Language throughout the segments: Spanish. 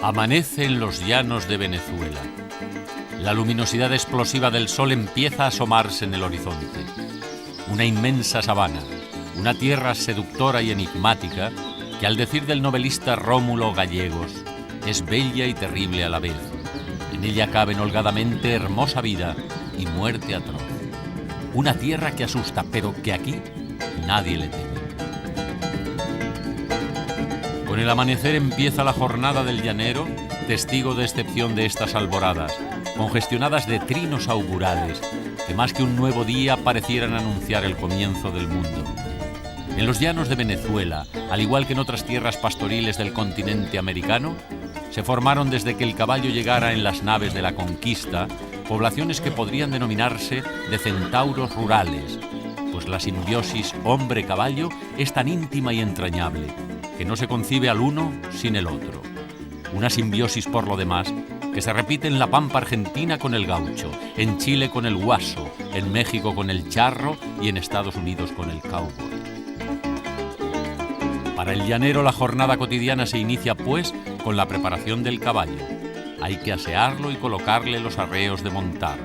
Amanece en los llanos de Venezuela. La luminosidad explosiva del sol empieza a asomarse en el horizonte. Una inmensa sabana, una tierra seductora y enigmática que, al decir del novelista Rómulo Gallegos, es bella y terrible a la vez. En ella caben holgadamente hermosa vida y muerte atroz. Una tierra que asusta, pero que aquí nadie le teme. Con el amanecer empieza la jornada del llanero, testigo de excepción de estas alboradas, congestionadas de trinos augurales, que más que un nuevo día parecieran anunciar el comienzo del mundo. En los llanos de Venezuela, al igual que en otras tierras pastoriles del continente americano, se formaron desde que el caballo llegara en las naves de la conquista poblaciones que podrían denominarse de centauros rurales, pues la simbiosis hombre-caballo es tan íntima y entrañable que no se concibe al uno sin el otro. Una simbiosis, por lo demás, que se repite en la pampa argentina con el gaucho, en Chile con el guaso, en México con el charro y en Estados Unidos con el cowboy. Para el llanero la jornada cotidiana se inicia, pues, con la preparación del caballo. Hay que asearlo y colocarle los arreos de montar.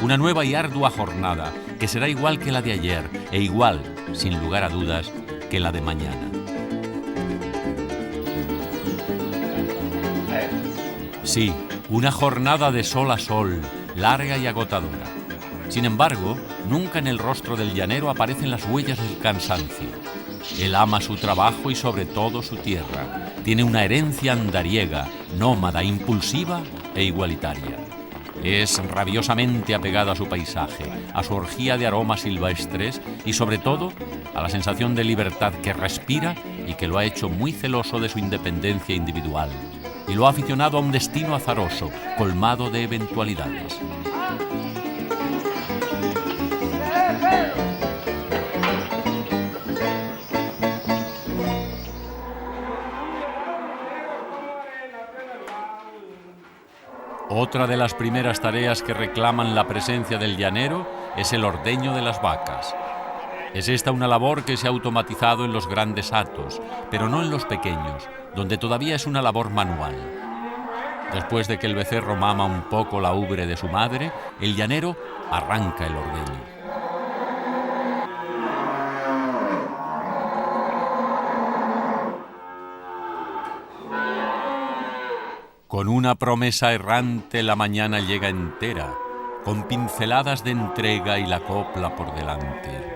Una nueva y ardua jornada que será igual que la de ayer e igual, sin lugar a dudas, que la de mañana. Sí, una jornada de sol a sol, larga y agotadora. Sin embargo, nunca en el rostro del llanero aparecen las huellas del cansancio. Él ama su trabajo y sobre todo su tierra. Tiene una herencia andariega, nómada, impulsiva e igualitaria. Es rabiosamente apegado a su paisaje, a su orgía de aromas silvestres y sobre todo a la sensación de libertad que respira y que lo ha hecho muy celoso de su independencia individual. Y lo ha aficionado a un destino azaroso, colmado de eventualidades. Otra de las primeras tareas que reclaman la presencia del llanero es el ordeño de las vacas. Es esta una labor que se ha automatizado en los grandes hatos, pero no en los pequeños, donde todavía es una labor manual. Después de que el becerro mama un poco la ubre de su madre, el llanero arranca el ordeño. Con una promesa errante la mañana llega entera, con pinceladas de entrega y la copla por delante.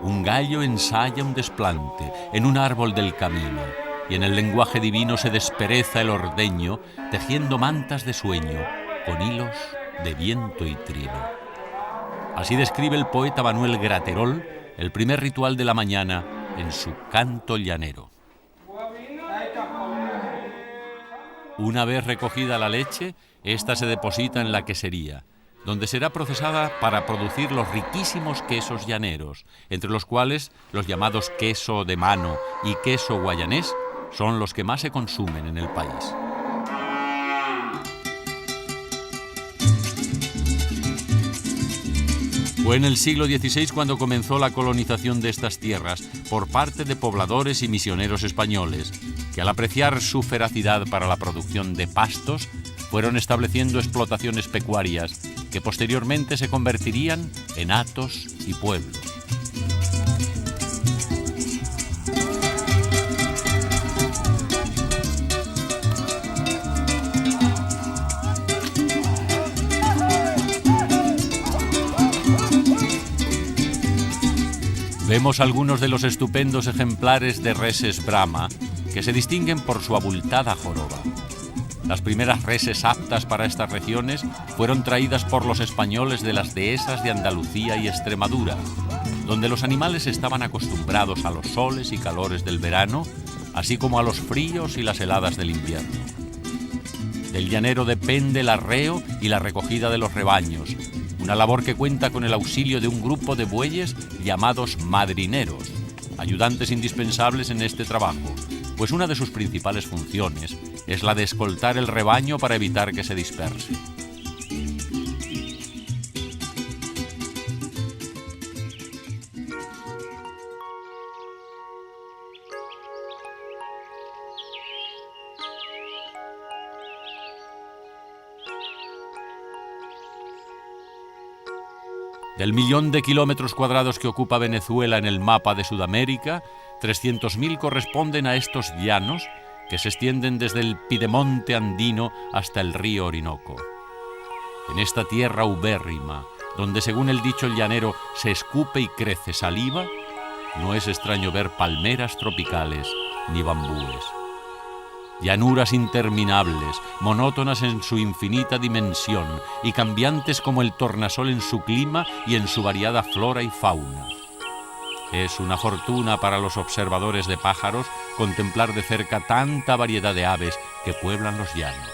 Un gallo ensaya un desplante en un árbol del camino, y en el lenguaje divino se despereza el ordeño, tejiendo mantas de sueño, con hilos de viento y trino. Así describe el poeta Manuel Graterol el primer ritual de la mañana en su Canto Llanero. Una vez recogida la leche, ésta se deposita en la quesería, donde será procesada para producir los riquísimos quesos llaneros, entre los cuales los llamados queso de mano y queso guayanés son los que más se consumen en el país. Fue en el siglo XVI cuando comenzó la colonización de estas tierras por parte de pobladores y misioneros españoles, que al apreciar su feracidad para la producción de pastos, fueron estableciendo explotaciones pecuarias que posteriormente se convertirían en hatos y pueblos. Vemos algunos de los estupendos ejemplares de reses Brahma que se distinguen por su abultada joroba. Las primeras reses aptas para estas regiones fueron traídas por los españoles de las dehesas de Andalucía y Extremadura, donde los animales estaban acostumbrados a los soles y calores del verano, así como a los fríos y las heladas del invierno. Del llanero depende el arreo y la recogida de los rebaños, una labor que cuenta con el auxilio de un grupo de bueyes llamados madrineros, ayudantes indispensables en este trabajo, pues una de sus principales funciones es la de escoltar el rebaño para evitar que se disperse. Del 1.000.000 de kilómetros cuadrados que ocupa Venezuela en el mapa de Sudamérica, 300.000 corresponden a estos llanos que se extienden desde el Pidemonte andino hasta el río Orinoco. En esta tierra ubérrima, donde según el dicho llanero se escupe y crece saliva, no es extraño ver palmeras tropicales ni bambúes. Llanuras interminables, monótonas en su infinita dimensión y cambiantes como el tornasol en su clima y en su variada flora y fauna. Es una fortuna para los observadores de pájaros contemplar de cerca tanta variedad de aves que pueblan los llanos.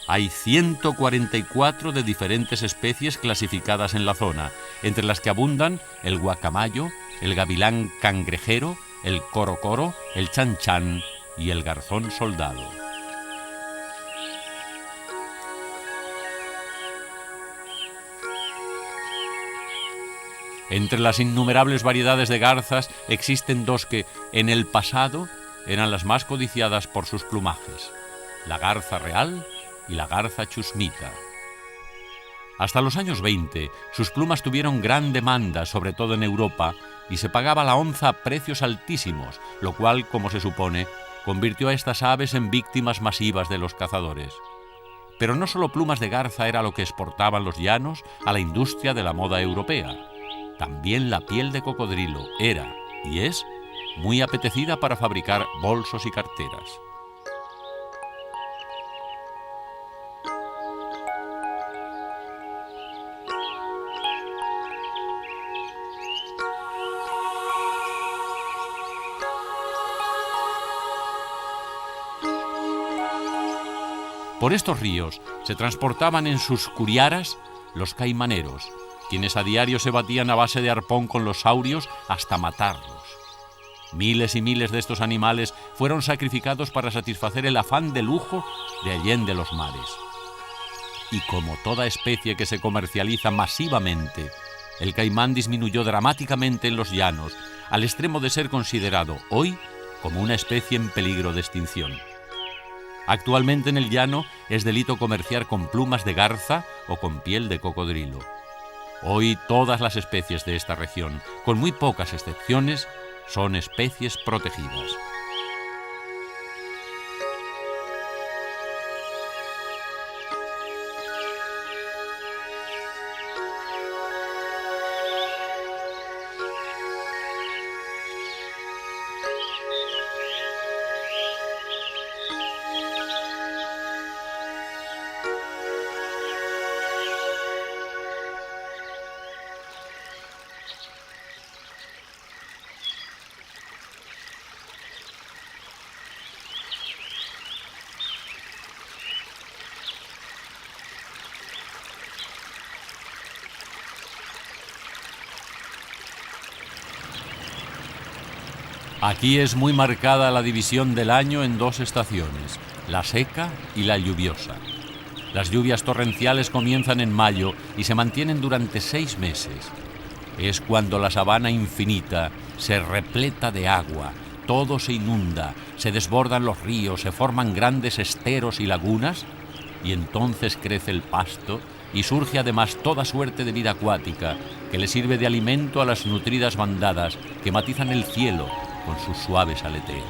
Hay 144 de diferentes especies clasificadas en la zona, entre las que abundan el guacamayo, el gavilán cangrejero, el corocoro, el chanchán y el garzón soldado. Entre las innumerables variedades de garzas existen dos que, en el pasado, eran las más codiciadas por sus plumajes: la garza real y la garza chusmita. Hasta los años 20, sus plumas tuvieron gran demanda, sobre todo en Europa, y se pagaba la onza a precios altísimos, lo cual, como se supone, convirtió a estas aves en víctimas masivas de los cazadores. Pero no solo plumas de garza era lo que exportaban los llanos a la industria de la moda europea. También la piel de cocodrilo era, y es, muy apetecida para fabricar bolsos y carteras. Por estos ríos se transportaban en sus curiaras los caimaneros, quienes a diario se batían a base de arpón con los saurios hasta matarlos. Miles y miles de estos animales fueron sacrificados para satisfacer el afán de lujo de allende los mares. Y como toda especie que se comercializa masivamente, el caimán disminuyó dramáticamente en los llanos, al extremo de ser considerado hoy como una especie en peligro de extinción. Actualmente en el llano es delito comerciar con plumas de garza o con piel de cocodrilo. Hoy todas las especies de esta región, con muy pocas excepciones, son especies protegidas. Aquí es muy marcada la división del año en dos estaciones, la seca y la lluviosa. Las lluvias torrenciales comienzan en mayo y se mantienen durante 6 meses. Es cuando la sabana infinita se repleta de agua, todo se inunda, se desbordan los ríos, se forman grandes esteros y lagunas, y entonces crece el pasto y surge además toda suerte de vida acuática que le sirve de alimento a las nutridas bandadas que matizan el cielo con sus suaves aleteos.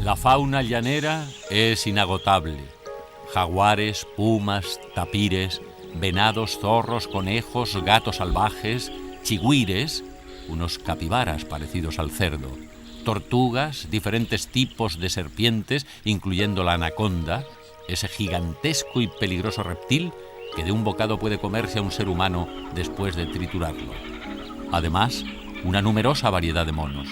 La fauna llanera es inagotable. Jaguares, pumas, tapires, venados, zorros, conejos, gatos salvajes, chigüires, unos capibaras parecidos al cerdo, tortugas, diferentes tipos de serpientes, incluyendo la anaconda, ese gigantesco y peligroso reptil que de un bocado puede comerse a un ser humano después de triturarlo. Además, una numerosa variedad de monos.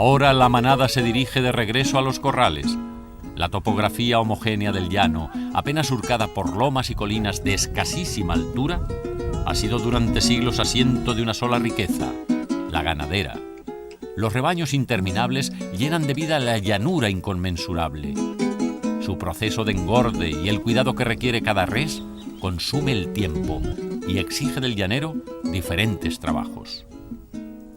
Ahora la manada se dirige de regreso a los corrales. La topografía homogénea del llano, apenas surcada por lomas y colinas de escasísima altura, ha sido durante siglos asiento de una sola riqueza, la ganadera. Los rebaños interminables llenan de vida la llanura inconmensurable. Su proceso de engorde y el cuidado que requiere cada res consume el tiempo y exige del llanero diferentes trabajos.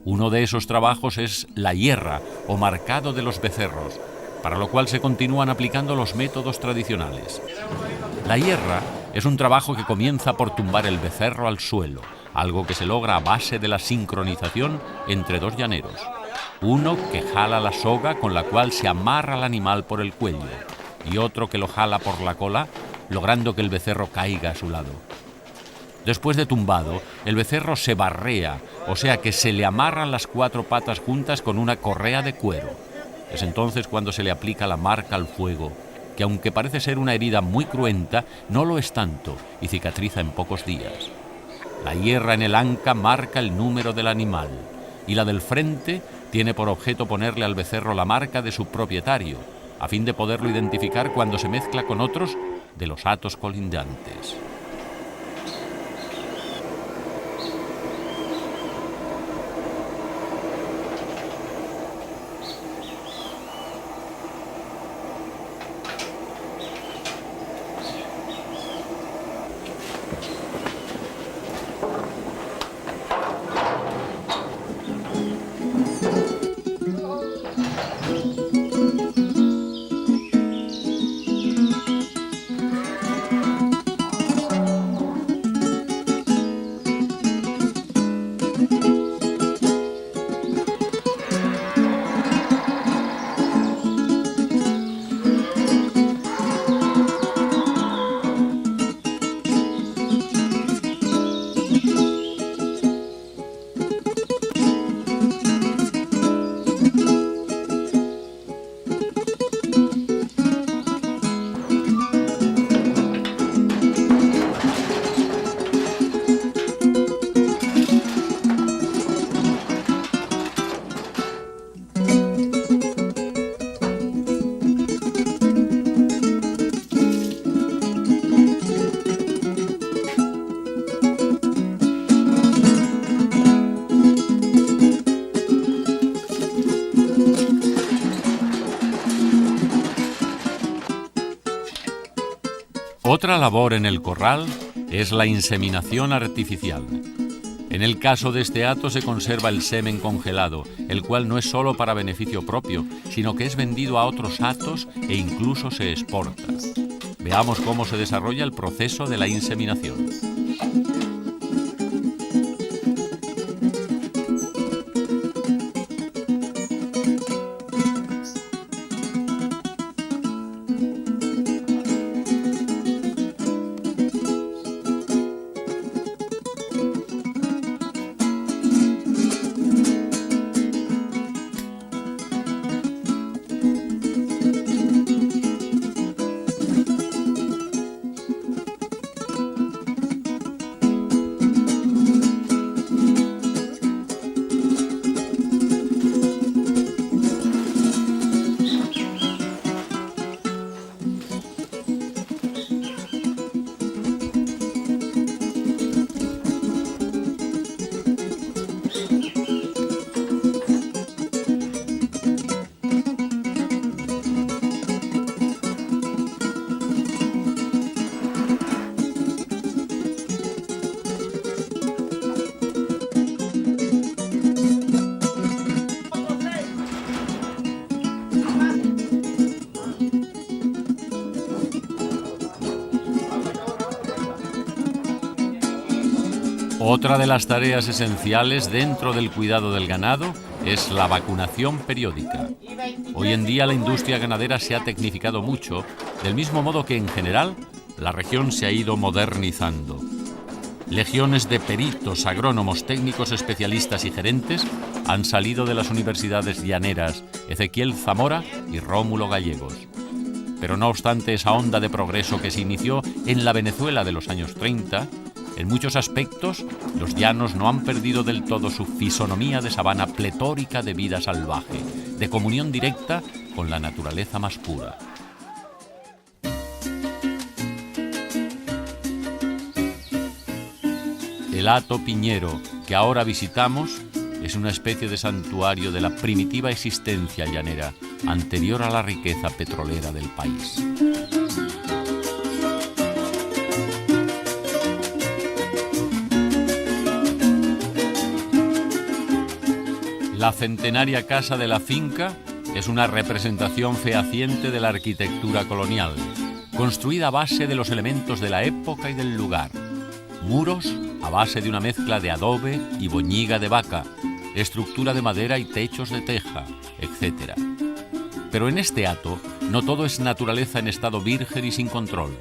Uno de esos trabajos es la hierra o marcado de los becerros, para lo cual se continúan aplicando los métodos tradicionales. La hierra es un trabajo que comienza por tumbar el becerro al suelo, algo que se logra a base de la sincronización entre dos llaneros. Uno que jala la soga con la cual se amarra al animal por el cuello y otro que lo jala por la cola, logrando que el becerro caiga a su lado. Después de tumbado, el becerro se barrea, o sea que se le amarran las cuatro patas juntas con una correa de cuero. Es entonces cuando se le aplica la marca al fuego, que aunque parece ser una herida muy cruenta, no lo es tanto y cicatriza en pocos días. La hierra en el anca marca el número del animal y la del frente tiene por objeto ponerle al becerro la marca de su propietario, a fin de poderlo identificar cuando se mezcla con otros de los hatos colindantes. Otra labor en el corral es la inseminación artificial. En el caso de este hato se conserva el semen congelado, el cual no es solo para beneficio propio, sino que es vendido a otros hatos e incluso se exporta. Veamos cómo se desarrolla el proceso de la inseminación. Otra de las tareas esenciales dentro del cuidado del ganado es la vacunación periódica. Hoy en día la industria ganadera se ha tecnificado mucho, del mismo modo que en general la región se ha ido modernizando. Legiones de peritos, agrónomos, técnicos especialistas y gerentes han salido de las universidades llaneras Ezequiel Zamora y Rómulo Gallegos. Pero no obstante esa onda de progreso que se inició en la Venezuela de los años 30, en muchos aspectos, los llanos no han perdido del todo su fisonomía de sabana pletórica de vida salvaje, de comunión directa con la naturaleza más pura. El Hato Piñero, que ahora visitamos, es una especie de santuario de la primitiva existencia llanera, anterior a la riqueza petrolera del país. La centenaria casa de la finca es una representación fehaciente de la arquitectura colonial, construida a base de los elementos de la época y del lugar. Muros a base de una mezcla de adobe y boñiga de vaca, estructura de madera y techos de teja, etc. Pero en este hato no todo es naturaleza en estado virgen y sin control.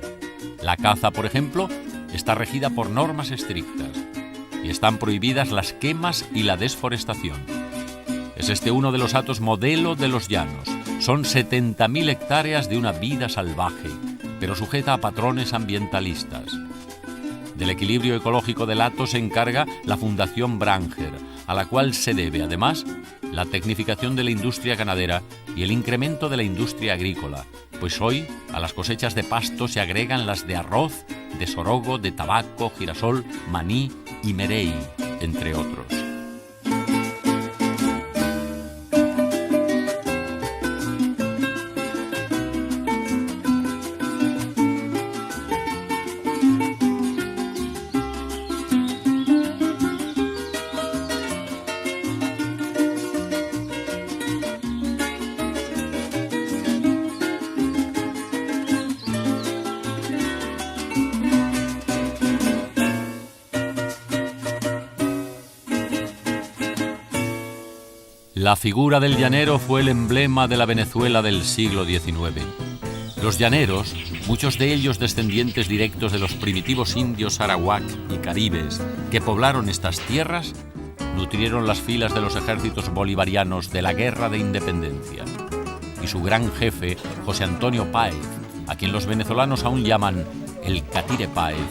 La caza, por ejemplo, está regida por normas estrictas y están prohibidas las quemas y la desforestación. Es este uno de los hatos modelo de los llanos. Son 70.000 hectáreas de una vida salvaje, pero sujeta a patrones ambientalistas. Del equilibrio ecológico del hato se encarga la Fundación Branger, a la cual se debe, además, la tecnificación de la industria ganadera y el incremento de la industria agrícola, pues hoy a las cosechas de pasto se agregan las de arroz, de sorogo, de tabaco, girasol, maní y merey, entre otros. La figura del llanero fue el emblema de la Venezuela del siglo XIX. Los llaneros, muchos de ellos descendientes directos de los primitivos indios arawak y caribes que poblaron estas tierras, nutrieron las filas de los ejércitos bolivarianos de la Guerra de Independencia. Y su gran jefe, José Antonio Páez, a quien los venezolanos aún llaman el Catire Páez,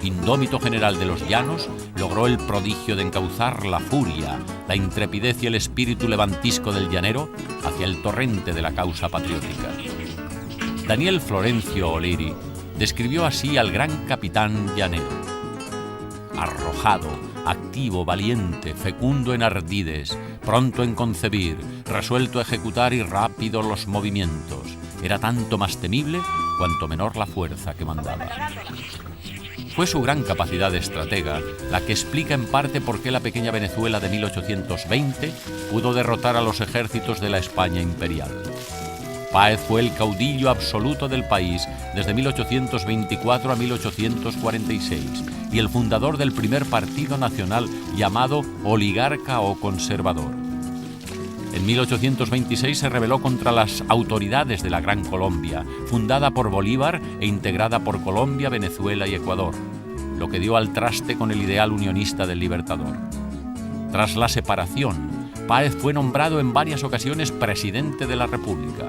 indómito general de los llanos, logró el prodigio de encauzar la furia, la intrepidez y el espíritu levantisco del llanero hacia el torrente de la causa patriótica. Daniel Florencio O'Leary describió así al gran capitán llanero: arrojado, activo, valiente, fecundo en ardides, pronto en concebir, resuelto a ejecutar y rápido los movimientos. Era tanto más temible cuanto menor la fuerza que mandaba. Fue su gran capacidad de estratega la que explica en parte por qué la pequeña Venezuela de 1820 pudo derrotar a los ejércitos de la España imperial. Páez fue el caudillo absoluto del país desde 1824 a 1846 y el fundador del primer partido nacional llamado oligarca o conservador. En 1826 se rebeló contra las autoridades de la Gran Colombia, fundada por Bolívar e integrada por Colombia, Venezuela y Ecuador, lo que dio al traste con el ideal unionista del Libertador. Tras la separación, Páez fue nombrado en varias ocasiones presidente de la República.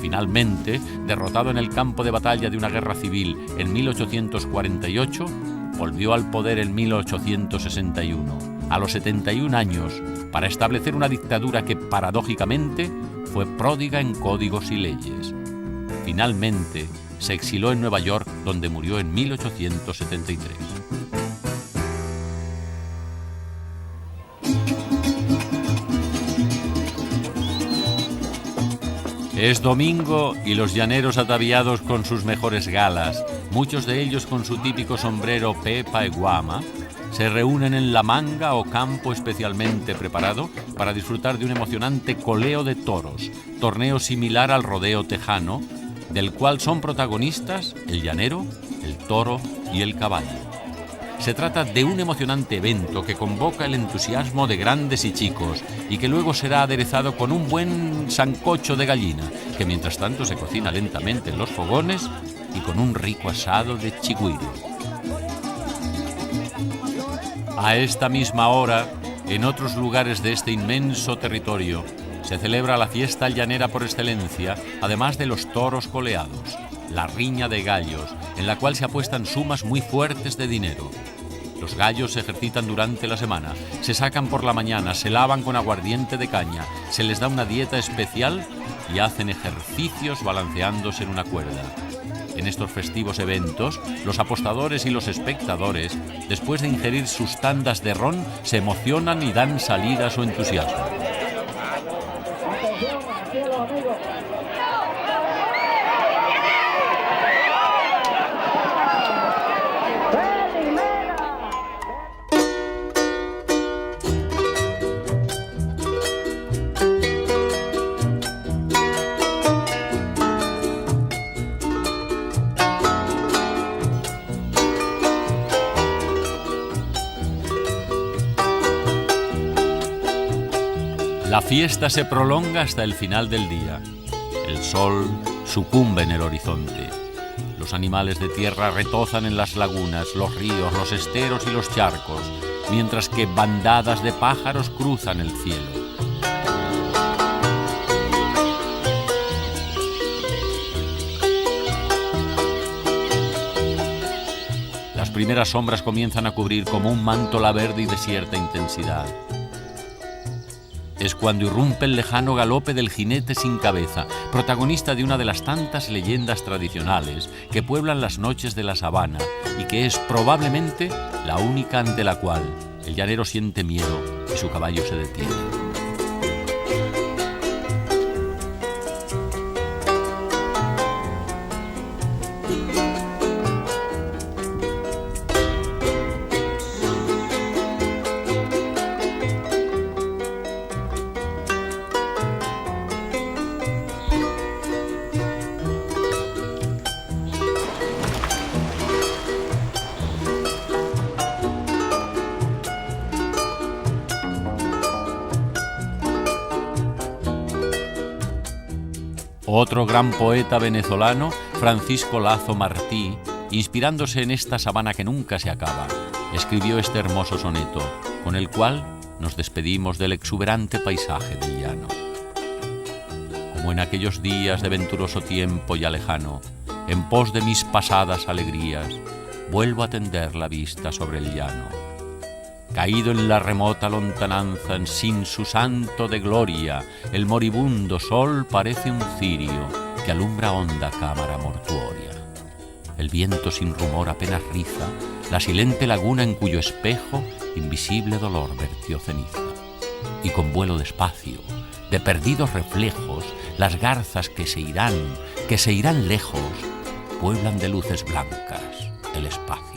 Finalmente, derrotado en el campo de batalla de una guerra civil en 1848, volvió al poder en 1861, a los 71 años, para establecer una dictadura que, paradójicamente, fue pródiga en códigos y leyes. Finalmente, se exiló en Nueva York, donde murió en 1873. Es domingo y los llaneros ataviados con sus mejores galas, muchos de ellos con su típico sombrero pepa y guama, se reúnen en la manga o campo especialmente preparado para disfrutar de un emocionante coleo de toros, torneo similar al rodeo tejano, del cual son protagonistas el llanero, el toro y el caballo. Se trata de un emocionante evento que convoca el entusiasmo de grandes y chicos y que luego será aderezado con un buen sancocho de gallina, que mientras tanto se cocina lentamente en los fogones y con un rico asado de chigüiro. A esta misma hora, en otros lugares de este inmenso territorio, se celebra la fiesta llanera por excelencia, además de los toros coleados, la riña de gallos, en la cual se apuestan sumas muy fuertes de dinero. Los gallos se ejercitan durante la semana, se sacan por la mañana, se lavan con aguardiente de caña, se les da una dieta especial y hacen ejercicios balanceándose en una cuerda. En estos festivos eventos, los apostadores y los espectadores, después de ingerir sus tandas de ron, se emocionan y dan salida a su entusiasmo. La fiesta se prolonga hasta el final del día. El sol sucumbe en el horizonte. Los animales de tierra retozan en las lagunas, los ríos, los esteros y los charcos, mientras que bandadas de pájaros cruzan el cielo. Las primeras sombras comienzan a cubrir como un manto la verde y desierta intensidad. Es cuando irrumpe el lejano galope del jinete sin cabeza, protagonista de una de las tantas leyendas tradicionales que pueblan las noches de la sabana y que es probablemente la única ante la cual el llanero siente miedo y su caballo se detiene. Otro gran poeta venezolano, Francisco Lazo Martí, inspirándose en esta sabana que nunca se acaba, escribió este hermoso soneto, con el cual nos despedimos del exuberante paisaje del llano. Como en aquellos días de venturoso tiempo ya lejano, en pos de mis pasadas alegrías, vuelvo a tender la vista sobre el llano. Caído en la remota lontananza, sin su santo de gloria, el moribundo sol parece un cirio que alumbra honda cámara mortuoria. El viento sin rumor apenas riza la silente laguna en cuyo espejo invisible dolor vertió ceniza. Y con vuelo despacio, de perdidos reflejos, las garzas que se irán lejos, pueblan de luces blancas el espacio.